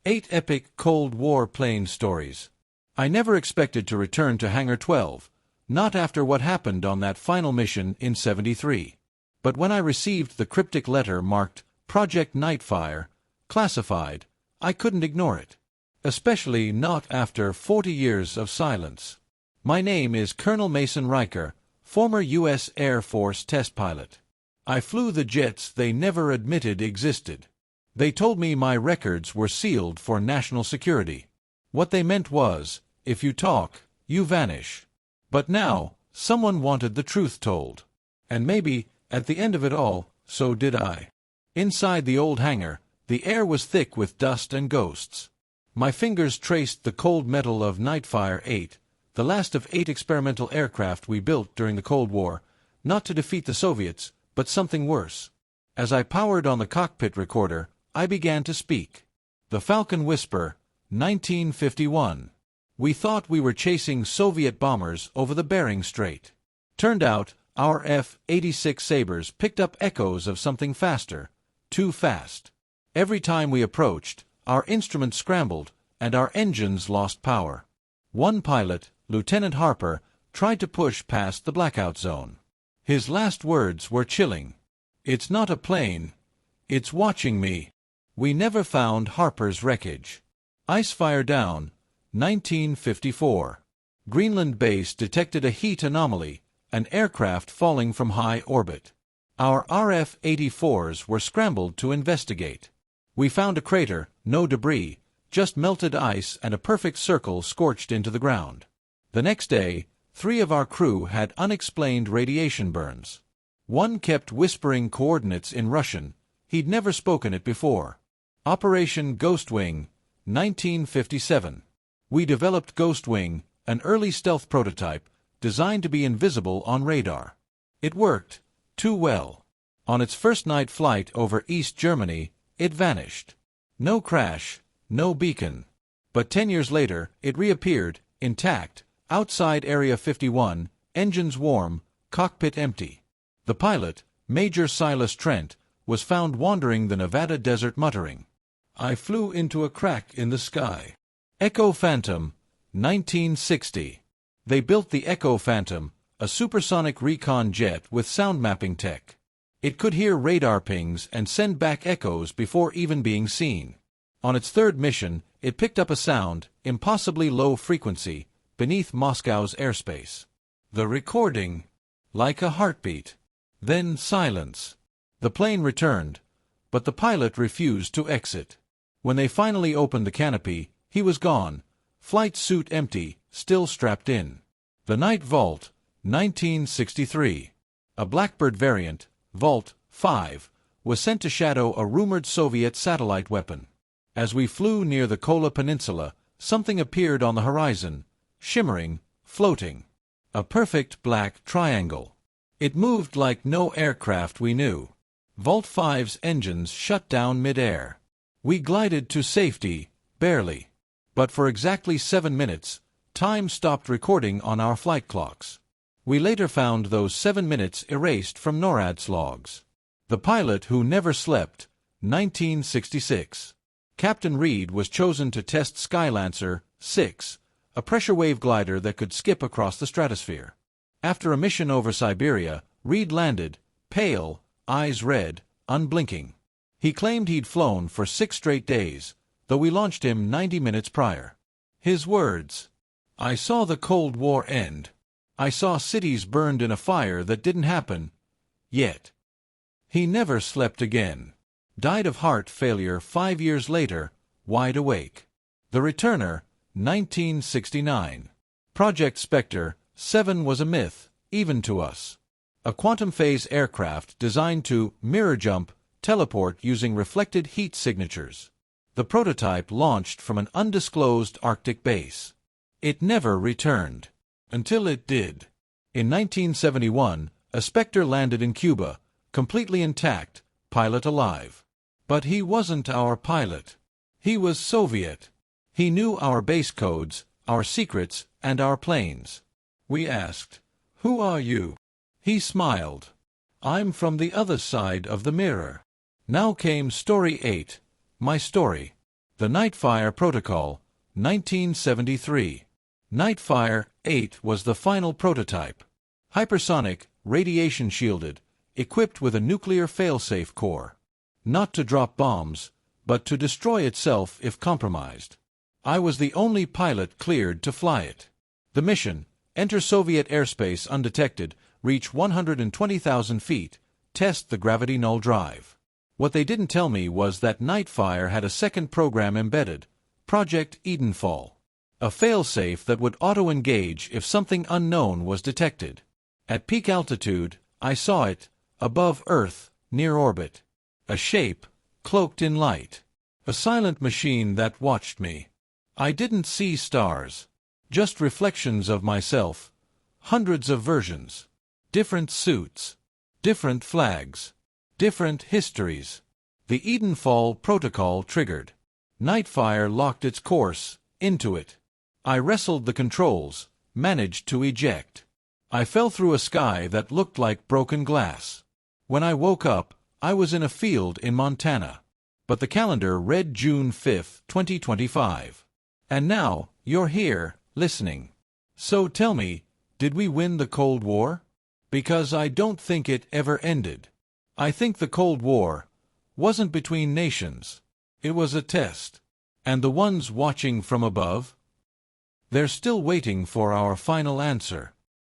8 Epic Cold War Plane Stories. I never expected to return to Hangar 12, not after what happened on that final mission in '73. But when I received the cryptic letter marked Project Nightfire, classified, I couldn't ignore it. Especially not after 40 years of silence. My name is Colonel Mason Riker, former U.S. Air Force test pilot. I flew the jets they never admitted existed. They told me my records were sealed for national security. What they meant was, if you talk, you vanish. But now, someone wanted the truth told. And maybe, at the end of it all, so did I. Inside the old hangar, the air was thick with dust and ghosts. My fingers traced the cold metal of Nightfire 8, the last of 8 experimental aircraft we built during the Cold War, not to defeat the Soviets, but something worse. As I powered on the cockpit recorder, I began to speak. The Falcon Whisper, 1951. We thought we were chasing Soviet bombers over the Bering Strait. Turned out, our F-86 Sabres picked up echoes of something faster, too fast. Every time we approached, our instruments scrambled, and our engines lost power. One pilot, Lieutenant Harper, tried to push past the blackout zone. His last words were chilling. "It's not a plane. It's watching me." We never found Harper's wreckage. Icefire Down, 1954. Greenland base detected a heat anomaly, an aircraft falling from high orbit. Our RF-84s were scrambled to investigate. We found a crater, no debris, just melted ice and a perfect circle scorched into the ground. The next day, 3 of our crew had unexplained radiation burns. One kept whispering coordinates in Russian. He'd never spoken it before. Operation Ghostwing, 1957. We developed Ghostwing, an early stealth prototype, designed to be invisible on radar. It worked, too well. On its first night flight over East Germany, it vanished. No crash, no beacon. But 10 years later, it reappeared, intact, outside Area 51, engines warm, cockpit empty. The pilot, Major Silas Trent, was found wandering the Nevada desert muttering, "I flew into a crack in the sky." Echo Phantom, 1960. They built the Echo Phantom, a supersonic recon jet with sound mapping tech. It could hear radar pings and send back echoes before even being seen. On its third mission, it picked up a sound, impossibly low frequency, beneath Moscow's airspace. The recording, like a heartbeat. Then silence. The plane returned, but the pilot refused to exit. When they finally opened the canopy, he was gone, flight suit empty, still strapped in. The Night Vault, 1963. A Blackbird variant, Vault 5, was sent to shadow a rumored Soviet satellite weapon. As we flew near the Kola Peninsula, something appeared on the horizon, shimmering, floating. A perfect black triangle. It moved like no aircraft we knew. Vault 5's engines shut down mid-air. We glided to safety, barely. But for exactly 7 minutes, time stopped recording on our flight clocks. We later found those 7 minutes erased from NORAD's logs. The Pilot Who Never Slept, 1966. Captain Reed was chosen to test Skylancer 6, a pressure wave glider that could skip across the stratosphere. After a mission over Siberia, Reed landed, pale, eyes red, unblinking. He claimed he'd flown for 6 straight days, though we launched him 90 minutes prior. His words: "I saw the Cold War end. I saw cities burned in a fire that didn't happen. Yet." He never slept again. Died of heart failure 5 years later, wide awake. The Returner, 1969. Project Spectre 7 was a myth, even to us. A quantum phase aircraft designed to mirror jump, teleport using reflected heat signatures. The prototype launched from an undisclosed Arctic base. It never returned. Until it did. In 1971, a Spectre landed in Cuba, completely intact, pilot alive. But he wasn't our pilot. He was Soviet. He knew our base codes, our secrets, and our planes. We asked, "Who are you?" He smiled. "I'm from the other side of the mirror." Now came Story 8, my story. The Nightfire Protocol, 1973. Nightfire 8 was the final prototype. Hypersonic, radiation-shielded, equipped with a nuclear failsafe core. Not to drop bombs, but to destroy itself if compromised. I was the only pilot cleared to fly it. The mission, enter Soviet airspace undetected, reach 120,000 feet, test the gravity null drive. What they didn't tell me was that Nightfire had a second program embedded, Project Edenfall. A failsafe that would auto-engage if something unknown was detected. At peak altitude, I saw it, above Earth, near orbit. A shape, cloaked in light. A silent machine that watched me. I didn't see stars. Just reflections of myself. Hundreds of versions. Different suits. Different flags. Different histories. The Edenfall protocol triggered. Nightfire locked its course, into it. I wrestled the controls, managed to eject. I fell through a sky that looked like broken glass. When I woke up, I was in a field in Montana. But the calendar read June 5, 2025. And now, you're here, listening. So tell me, did we win the Cold War? Because I don't think it ever ended. I think the Cold War wasn't between nations. It was a test. And the ones watching from above? They're still waiting for our final answer.